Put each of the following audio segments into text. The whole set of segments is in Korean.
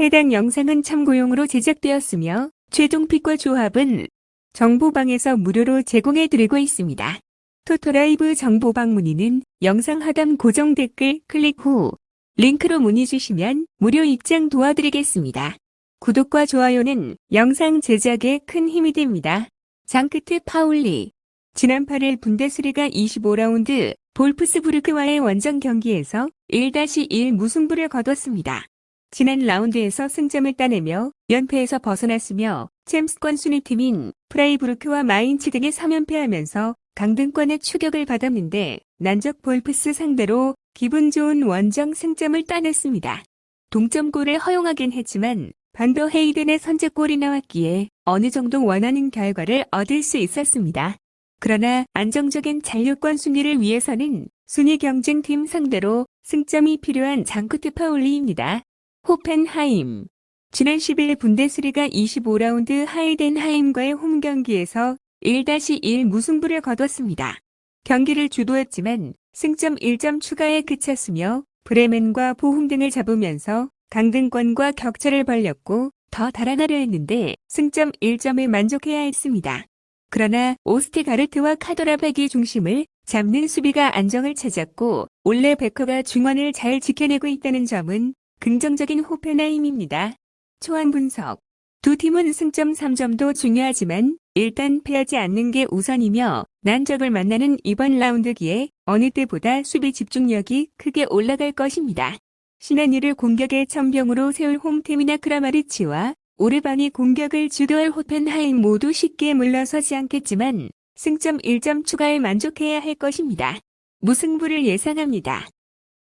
해당 영상은 참고용으로 제작되었으며 최종 픽과 조합은 정보방에서 무료로 제공해드리고 있습니다. 토토라이브 정보방 문의는 영상 하단 고정 댓글 클릭 후 링크로 문의 주시면 무료 입장 도와드리겠습니다. 구독과 좋아요는 영상 제작에 큰 힘이 됩니다. 장크트 파울리 지난 8일 분데스리가 25라운드 볼프스부르크와의 원정 경기에서 1-1 무승부를 거뒀습니다. 지난 라운드에서 승점을 따내며 연패에서 벗어났으며 챔스권 순위팀인 프라이부르크와 마인츠 등에 3연패하면서 강등권의 추격을 받았는데 난적 볼프스 상대로 기분 좋은 원정 승점을 따냈습니다. 동점골을 허용하긴 했지만 반더 헤이든의 선제골이 나왔기에 어느 정도 원하는 결과를 얻을 수 있었습니다. 그러나 안정적인 잔류권 순위를 위해서는 순위 경쟁팀 상대로 승점이 필요한 장크트 파울리입니다. 호펜하임 지난 10일 분데스리가 25라운드 하이덴하임과의 홈경기에서 1-1 무승부를 거뒀습니다. 경기를 주도했지만 승점 1점 추가에 그쳤으며 브레멘과 보훔 등을 잡으면서 강등권과 격차를 벌렸고 더 달아나려 했는데 승점 1점에 만족해야 했습니다. 그러나 오스티가르트와 카도라백이 중심을 잡는 수비가 안정을 찾았고 올레 베커가 중원을 잘 지켜내고 있다는 점은 긍정적인 호펜하임입니다. 초안 분석 두 팀은 승점 3점도 중요하지만 일단 패하지 않는 게 우선이며 난적을 만나는 이번 라운드기에 어느 때보다 수비 집중력이 크게 올라갈 것입니다. 시나니를 공격의 천병으로 세울 홈팀이나 크라마리치와 오르반이 공격을 주도할 호펜하임 모두 쉽게 물러서지 않겠지만 승점 1점 추가에 만족해야 할 것입니다. 무승부를 예상합니다.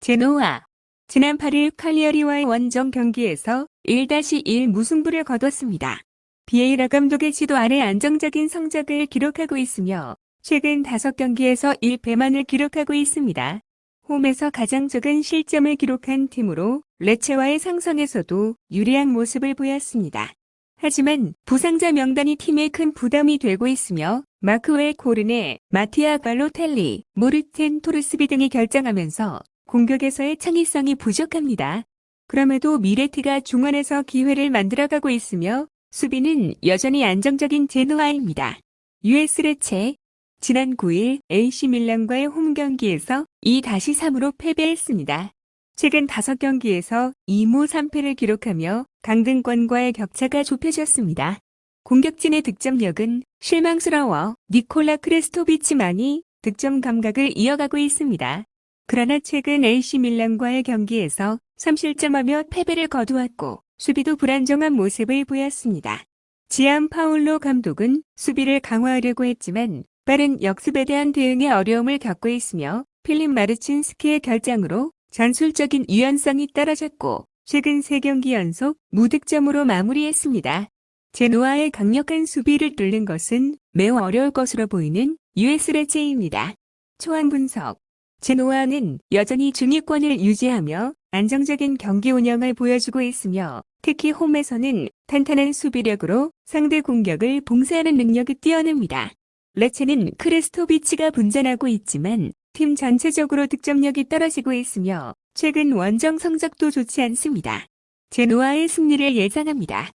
제노아 지난 8일 칼리어리와의 원정 경기에서 1-1 무승부를 거뒀습니다. 비에이라 감독의 지도 아래 안정적인 성적을 기록하고 있으며 최근 5경기에서 1패만을 기록하고 있습니다. 홈에서 가장 적은 실점을 기록한 팀으로 레체와의 상성에서도 유리한 모습을 보였습니다. 하지만 부상자 명단이 팀에 큰 부담이 되고 있으며 마크웰 코르네, 마티아 발로텔리, 모르텐 토르스비 등이 결정하면서 공격에서의 창의성이 부족합니다. 그럼에도 미레티가 중원에서 기회를 만들어가고 있으며 수비는 여전히 안정적인 제노아입니다. US 레체 지난 9일 AC 밀란과의 홈경기에서 2-3으로 패배했습니다. 최근 5경기에서 2무 3패를 기록하며 강등권과의 격차가 좁혀졌습니다. 공격진의 득점력은 실망스러워 니콜라 크레스토비치만이 득점 감각을 이어가고 있습니다. 그러나 최근 AC 밀란과의 경기에서 3실점하며 패배를 거두었고 수비도 불안정한 모습을 보였습니다. 지안 파울로 감독은 수비를 강화하려고 했지만 빠른 역습에 대한 대응에 어려움을 겪고 있으며 필립 마르친스키의 결장으로 전술적인 유연성이 떨어졌고 최근 3경기 연속 무득점으로 마무리했습니다. 제노아의 강력한 수비를 뚫는 것은 매우 어려울 것으로 보이는 US 레체입니다. 초안 분석 제노아는 여전히 중위권을 유지하며 안정적인 경기 운영을 보여주고 있으며 특히 홈에서는 탄탄한 수비력으로 상대 공격을 봉쇄하는 능력이 뛰어납니다. 레체는 크레스토비치가 분전하고 있지만 팀 전체적으로 득점력이 떨어지고 있으며 최근 원정 성적도 좋지 않습니다. 제노아의 승리를 예상합니다.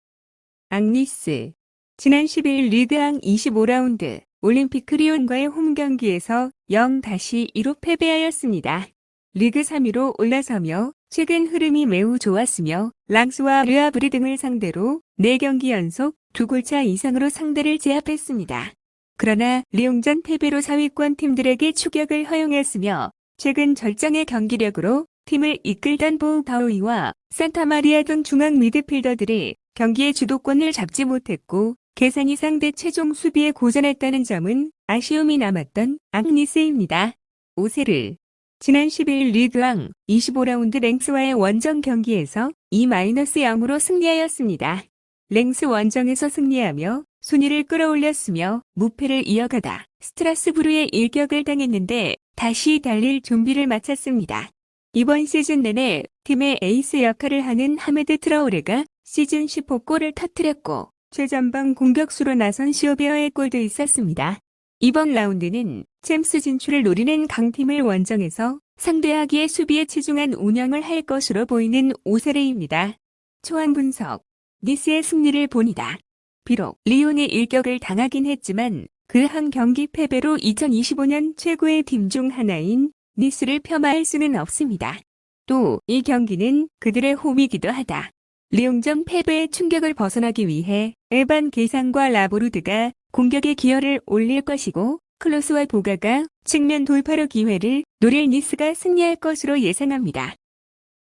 앙니스 지난 10일 리그앙 25라운드 올림픽 리온과의 홈경기에서 0-2로 패배하였습니다. 리그 3위로 올라서며 최근 흐름이 매우 좋았으며 랑스와 르아브르 등을 상대로 4경기 연속 2골차 이상으로 상대를 제압했습니다. 그러나 리옹전 패배로 4위권 팀들에게 추격을 허용했으며 최근 절정의 경기력으로 팀을 이끌던 보우바우이와 산타마리아 등 중앙 미드필더들이 경기의 주도권을 잡지 못했고 계산이 상대 최종 수비에 고전했다는 점은 아쉬움이 남았던 앙니스입니다. 오세르 지난 10일 리그왕 25라운드 랭스와의 원정 경기에서 2-0으로 승리하였습니다. 랭스 원정에서 승리하며 순위를 끌어올렸으며 무패를 이어가다 스트라스부르의 일격을 당했는데 다시 달릴 준비를 마쳤습니다. 이번 시즌 내내 팀의 에이스 역할을 하는 하메드 트라오레가 시즌 10호 골을 터뜨렸고 최전방 공격수로 나선 시오베어의 골도 있었습니다. 이번 라운드는 챔스 진출을 노리는 강팀을 원정에서 상대하기에 수비에 치중한 운영을 할 것으로 보이는 오세르입니다. 초안 분석. 니스의 승리를 본이다. 비록 리옹의 일격을 당하긴 했지만 그 한 경기 패배로 2025년 최고의 팀 중 하나인 니스를 폄하할 수는 없습니다. 또 이 경기는 그들의 홈이기도 하다. 리옹전 패배의 충격을 벗어나기 위해 에반 게상과 라보르드가 공격의 기여를 올릴 것이고 클로스와 보가가 측면 돌파로 기회를 노릴 니스가 승리할 것으로 예상합니다.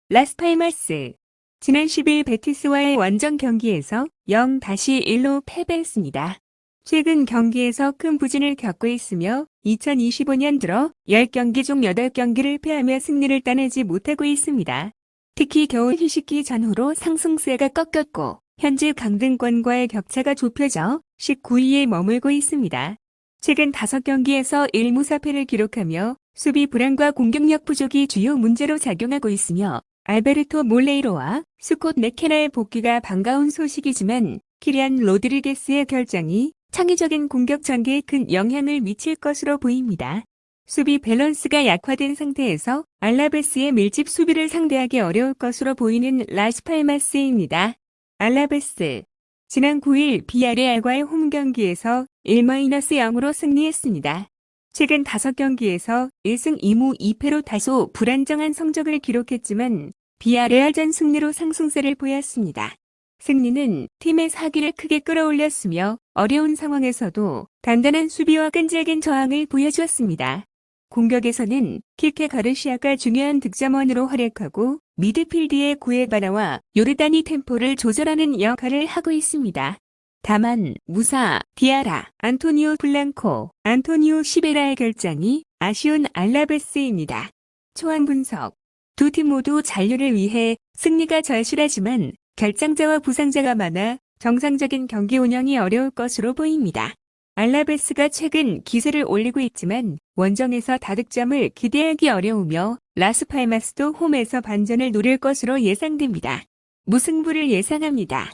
라스팔마스. 지난 10일 베티스와의 원정 경기에서 0-1로 패배했습니다. 최근 경기에서 큰 부진을 겪고 있으며 2025년 들어 10경기 중 8경기를 패하며 승리를 따내지 못하고 있습니다. 특히 겨울 휴식기 전후로 상승세가 꺾였고 현재 강등권과의 격차가 좁혀져 19위에 머물고 있습니다. 최근 5경기에서 1무사패를 기록하며 수비 불안과 공격력 부족이 주요 문제로 작용하고 있으며 알베르토 몰레이로와 스콧 맥케나의 복귀가 반가운 소식이지만 키리안 로드리게스의 결장이 창의적인 공격 전개에 큰 영향을 미칠 것으로 보입니다. 수비 밸런스가 약화된 상태에서 알라베스의 밀집 수비를 상대하기 어려울 것으로 보이는 라스팔마스입니다. 알라베스. 지난 9일 비아레알과의 홈 경기에서 1-0으로 승리했습니다. 최근 5경기에서 1승 2무 2패로 다소 불안정한 성적을 기록했지만 비아레알전 승리로 상승세를 보였습니다. 승리는 팀의 사기를 크게 끌어올렸으며 어려운 상황에서도 단단한 수비와 끈질긴 저항을 보여주었습니다. 공격에서는 키케 가르시아가 중요한 득점원으로 활약하고 미드필드의 구에바나와 요르단이 템포를 조절하는 역할을 하고 있습니다. 다만 무사, 디아라, 안토니오 블랑코, 안토니오 시베라의 결장이 아쉬운 알라베스입니다. 초안 분석. 두 팀 모두 잔류를 위해 승리가 절실하지만 결장자와 부상자가 많아 정상적인 경기 운영이 어려울 것으로 보입니다. 알라베스가 최근 기세를 올리고 있지만 원정에서 다득점을 기대하기 어려우며 라스팔마스도 홈에서 반전을 노릴 것으로 예상됩니다. 무승부를 예상합니다.